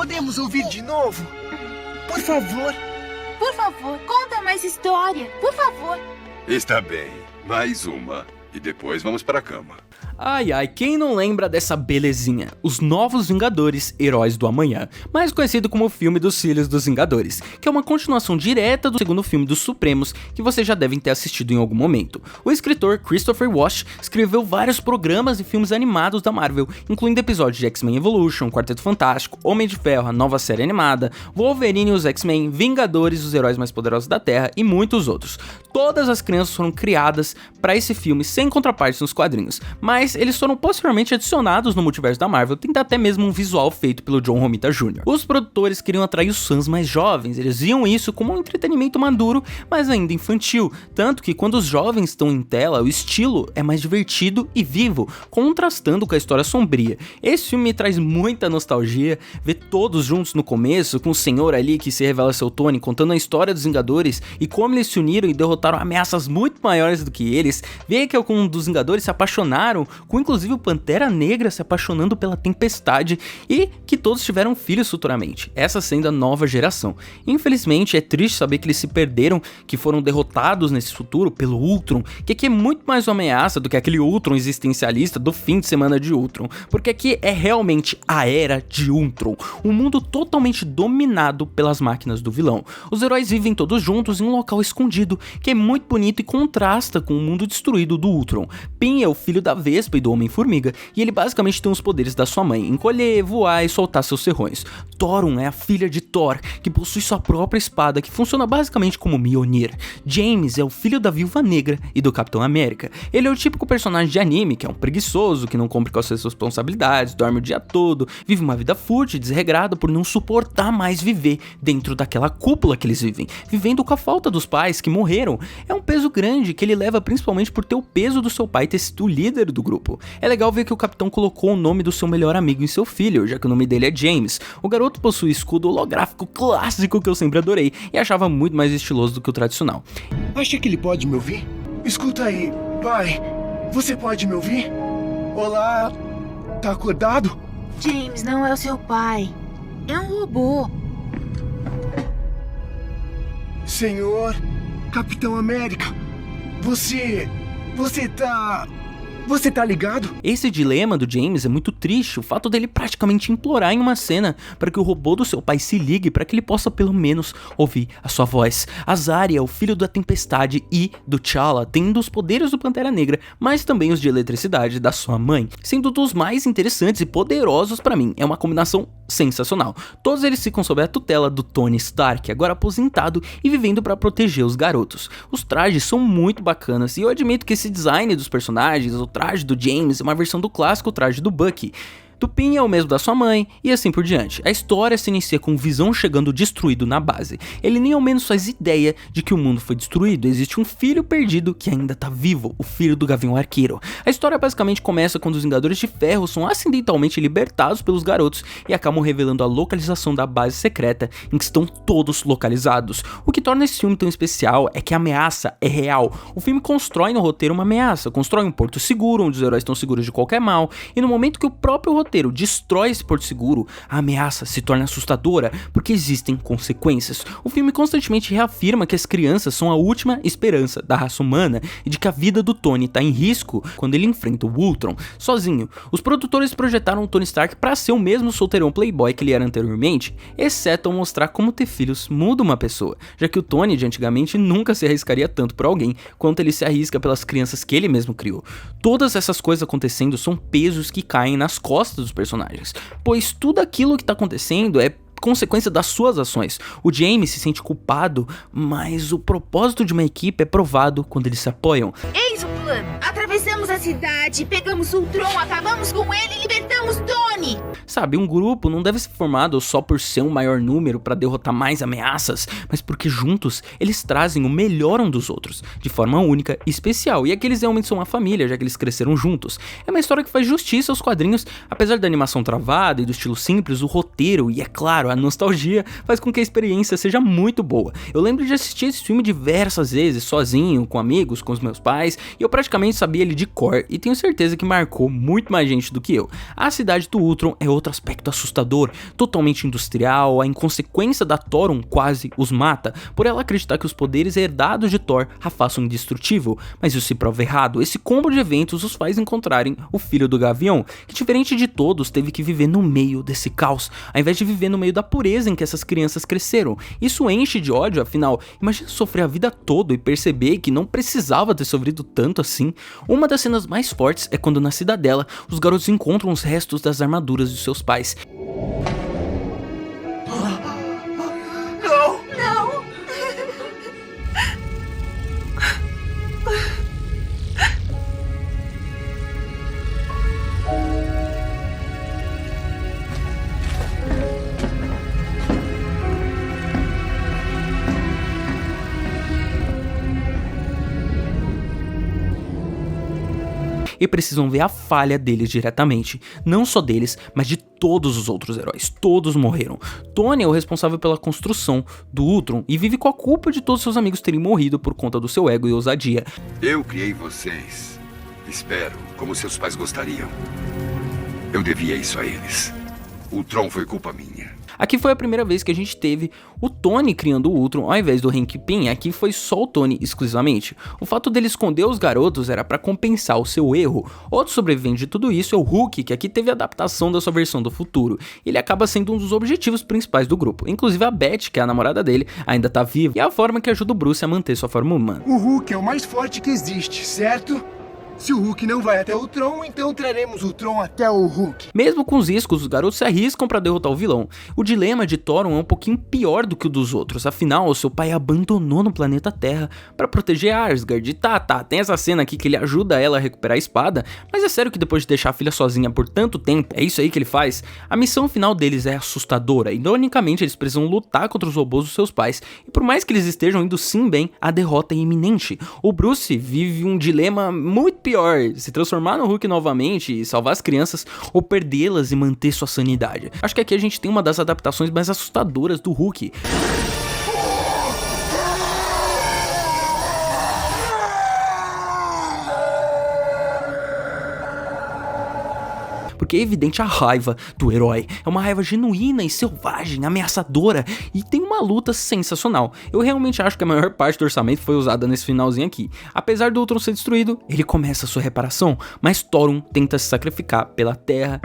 Podemos ouvir de novo? Por favor. Por favor, conta mais história. Por favor. Está bem. Mais uma. E depois vamos para a cama. Ai ai, quem não lembra dessa belezinha? Os Novos Vingadores, Heróis do Amanhã, mais conhecido como o filme dos Filhos dos Vingadores, que é uma continuação direta do segundo filme dos Supremos, que vocês já devem ter assistido em algum momento. O escritor Christopher Wash escreveu vários programas e filmes animados da Marvel, incluindo episódios de X-Men Evolution, Quarteto Fantástico, Homem de Ferro, a nova série animada, Wolverine e os X-Men, Vingadores, os Heróis Mais Poderosos da Terra e muitos outros. Todas as crianças foram criadas para esse filme sem contrapartes nos quadrinhos, mas eles foram posteriormente adicionados no multiverso da Marvel, tendo até mesmo um visual feito pelo John Romita Jr. Os produtores queriam atrair os fãs mais jovens, eles viam isso como um entretenimento maduro, mas ainda infantil, tanto que quando os jovens estão em tela, o estilo é mais divertido e vivo, contrastando com a história sombria. Esse filme me traz muita nostalgia, ver todos juntos no começo, com o senhor ali que se revela ser o Tony, contando a história dos Vingadores e como eles se uniram e derrotaram ameaças muito maiores do que eles, ver que alguns dos Vingadores se apaixonaram, com inclusive o Pantera Negra se apaixonando pela Tempestade e que todos tiveram filhos futuramente, essa sendo a nova geração. Infelizmente é triste saber que eles se perderam, que foram derrotados nesse futuro pelo Ultron, que aqui é muito mais uma ameaça do que aquele Ultron existencialista do fim de semana de Ultron, porque aqui é realmente a era de Ultron, um mundo totalmente dominado pelas máquinas do vilão. Os heróis vivem todos juntos em um local escondido, que é muito bonito e contrasta com o mundo destruído do Ultron. Pym é o filho da Vespa e do Homem-Formiga, e ele basicamente tem os poderes da sua mãe, encolher, voar e soltar seus serrões. Thoron é a filha de Thor, que possui sua própria espada, que funciona basicamente como Mjolnir. James é o filho da Viúva Negra e do Capitão América. Ele é o típico personagem de anime, que é um preguiçoso, que não cumpre com as suas responsabilidades, dorme o dia todo, vive uma vida fútil e desregrada por não suportar mais viver dentro daquela cúpula que eles vivem, vivendo com a falta dos pais que morreram. É um peso grande que ele leva principalmente por ter o peso do seu pai ter sido o líder do grupo. É legal ver que o capitão colocou o nome do seu melhor amigo em seu filho, já que o nome dele é James. O garoto possui escudo holográfico clássico que eu sempre adorei e achava muito mais estiloso do que o tradicional. Acha que ele pode me ouvir? Escuta aí, pai. Você pode me ouvir? Olá? Tá acordado? James não é o seu pai. É um robô. Senhor, Capitão América, você tá ligado? Esse dilema do James é muito triste, o fato dele praticamente implorar em uma cena para que o robô do seu pai se ligue para que ele possa pelo menos ouvir a sua voz. Azari é o filho da Tempestade e do T'Challa, tendo os poderes do Pantera Negra, mas também os de eletricidade da sua mãe, sendo dos mais interessantes e poderosos para mim. É uma combinação sensacional. Todos eles ficam sob a tutela do Tony Stark, agora aposentado e vivendo para proteger os garotos. Os trajes são muito bacanas e eu admito que esse design dos personagens, o traje do James é uma versão do clássico traje do Bucky. Do Pym é o mesmo da sua mãe, e assim por diante. A história se inicia com o Visão chegando destruído na base. Ele nem ao menos faz ideia de que o mundo foi destruído, existe um filho perdido que ainda tá vivo, o filho do Gavião Arqueiro. A história basicamente começa quando os Vingadores de Ferro são acidentalmente libertados pelos garotos e acabam revelando a localização da base secreta em que estão todos localizados. O que torna esse filme tão especial é que a ameaça é real. O filme constrói no roteiro uma ameaça, constrói um porto seguro, onde os heróis estão seguros de qualquer mal, e no momento que o próprio roteiro destrói esse porto seguro, a ameaça se torna assustadora porque existem consequências. O filme constantemente reafirma que as crianças são a última esperança da raça humana e de que a vida do Tony está em risco quando ele enfrenta o Ultron sozinho. Os produtores projetaram o Tony Stark para ser o mesmo solteirão playboy que ele era anteriormente, exceto ao mostrar como ter filhos muda uma pessoa, já que o Tony de antigamente nunca se arriscaria tanto por alguém quanto ele se arrisca pelas crianças que ele mesmo criou. Todas essas coisas acontecendo são pesos que caem nas costas dos personagens, pois tudo aquilo que tá acontecendo é consequência das suas ações. O James se sente culpado, mas o propósito de uma equipe é provado quando eles se apoiam. Eis o plano. Atravessamos a cidade, pegamos Ultron, acabamos com ele e libertamos Tony. Sabe, um grupo não deve ser formado só por ser um maior número para derrotar mais ameaças, mas porque juntos eles trazem o melhor um dos outros, de forma única e especial. E aqui eles realmente são uma família, já que eles cresceram juntos. É uma história que faz justiça aos quadrinhos, apesar da animação travada e do estilo simples, o roteiro e, é claro, a nostalgia faz com que a experiência seja muito boa. Eu lembro de assistir esse filme diversas vezes, sozinho, com amigos, com os meus pais, e eu praticamente sabia ele de cor, e tenho certeza que marcou muito mais gente do que eu. A cidade do Ultron é outro aspecto assustador, totalmente industrial, a inconsequência da Thoron quase os mata, por ela acreditar que os poderes herdados de Thor a façam indestrutível, mas isso se prova errado. Esse combo de eventos os faz encontrarem o filho do Gavião, que diferente de todos teve que viver no meio desse caos, ao invés de viver no meio da pureza em que essas crianças cresceram. Isso enche de ódio, afinal, imagina sofrer a vida toda e perceber que não precisava ter sofrido tanto assim. Uma das cenas mais fortes é quando na cidadela os garotos encontram os restos das armaduras de seus pais. E precisam ver a falha deles diretamente, não só deles, mas de todos os outros heróis. Todos morreram. Tony é o responsável pela construção do Ultron e vive com a culpa de todos seus amigos terem morrido por conta do seu ego e ousadia. Eu criei vocês. Espero, como seus pais gostariam. Eu devia isso a eles. O Ultron foi culpa minha. Aqui foi a primeira vez que a gente teve o Tony criando o Ultron ao invés do Hank Pym. Aqui foi só o Tony exclusivamente. O fato dele esconder os garotos era pra compensar o seu erro. Outro sobrevivente de tudo isso é o Hulk, que aqui teve a adaptação da sua versão do futuro. Ele acaba sendo um dos objetivos principais do grupo. Inclusive a Beth, que é a namorada dele, ainda tá viva, e é a forma que ajuda o Bruce a manter sua forma humana. O Hulk é o mais forte que existe, certo? Se o Hulk não vai até o Tron, então traremos o Tron até o Hulk. Mesmo com os riscos, os garotos se arriscam pra derrotar o vilão. O dilema de Thoron é um pouquinho pior do que o dos outros, afinal, o seu pai abandonou no planeta Terra pra proteger Asgard. E tá, tem essa cena aqui que ele ajuda ela a recuperar a espada, mas é sério que depois de deixar a filha sozinha por tanto tempo, é isso aí que ele faz? A missão final deles é assustadora, ironicamente eles precisam lutar contra os robôs dos seus pais, e por mais que eles estejam indo sim bem, a derrota é iminente. O Bruce vive um dilema muito pior, se transformar no Hulk novamente e salvar as crianças, ou perdê-las e manter sua sanidade. Acho que aqui a gente tem uma das adaptações mais assustadoras do Hulk. Porque é evidente a raiva do herói, é uma raiva genuína e selvagem, ameaçadora, e tem uma luta sensacional. Eu realmente acho que a maior parte do orçamento foi usada nesse finalzinho aqui. Apesar do Ultron ser destruído, ele começa a sua reparação, mas Thoron tenta se sacrificar pela Terra.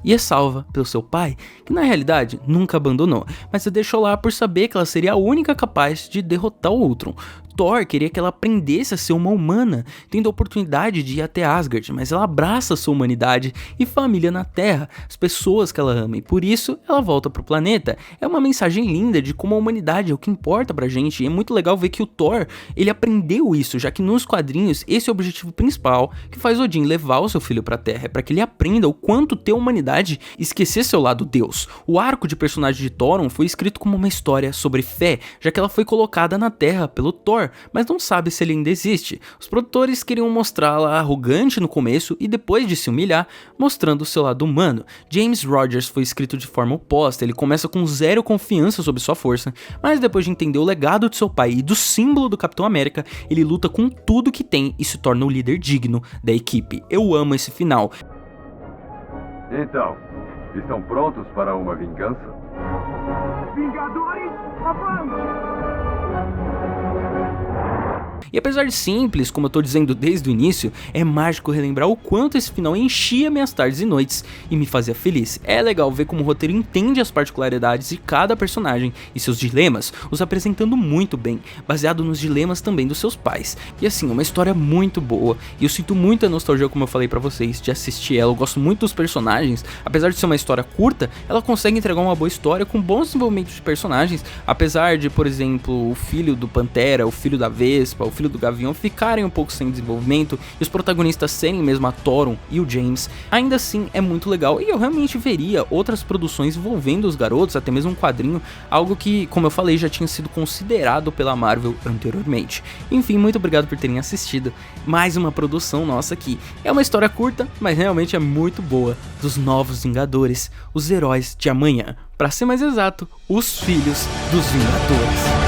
E é salva pelo seu pai, que na realidade nunca abandonou, mas a deixou lá por saber que ela seria a única capaz de derrotar o Ultron. Thor queria que ela aprendesse a ser uma humana, tendo a oportunidade de ir até Asgard, mas ela abraça sua humanidade e família na Terra, as pessoas que ela ama, e por isso ela volta pro planeta. É uma mensagem linda de como a humanidade é o que importa pra gente, e é muito legal ver que o Thor, ele aprendeu isso, já que nos quadrinhos esse é o objetivo principal que faz Odin levar o seu filho pra Terra, é pra que ele aprenda o quanto ter humanidade e esquecer seu lado Deus. O arco de personagem de Thoron foi escrito como uma história sobre fé, já que ela foi colocada na Terra pelo Thor, mas não sabe se ele ainda existe. Os produtores queriam mostrá-la arrogante no começo e depois de se humilhar, mostrando o seu lado humano. James Rogers foi escrito de forma oposta, ele começa com zero confiança sobre sua força, mas depois de entender o legado de seu pai e do símbolo do Capitão América, ele luta com tudo que tem e se torna o líder digno da equipe. Eu amo esse final. Então, estão prontos para uma vingança? Vingadores, avante! E apesar de simples, como eu tô dizendo desde o início, é mágico relembrar o quanto esse final enchia minhas tardes e noites e me fazia feliz. É legal ver como o roteiro entende as particularidades de cada personagem e seus dilemas, os apresentando muito bem, baseado nos dilemas também dos seus pais. E assim, uma história muito boa, e eu sinto muita nostalgia, como eu falei pra vocês, de assistir ela. Eu gosto muito dos personagens, apesar de ser uma história curta, ela consegue entregar uma boa história com bons desenvolvimentos de personagens, apesar de, por exemplo, o filho do Pantera, o filho da Vespa, o filho do Gavião, ficarem um pouco sem desenvolvimento e os protagonistas serem mesmo a Thoron e o James, ainda assim é muito legal e eu realmente veria outras produções envolvendo os garotos, até mesmo um quadrinho, algo que, como eu falei, já tinha sido considerado pela Marvel anteriormente. Enfim, muito obrigado por terem assistido mais uma produção nossa aqui. É uma história curta, mas realmente é muito boa, dos Novos Vingadores, os heróis de amanhã. Para ser mais exato, os Filhos dos Vingadores.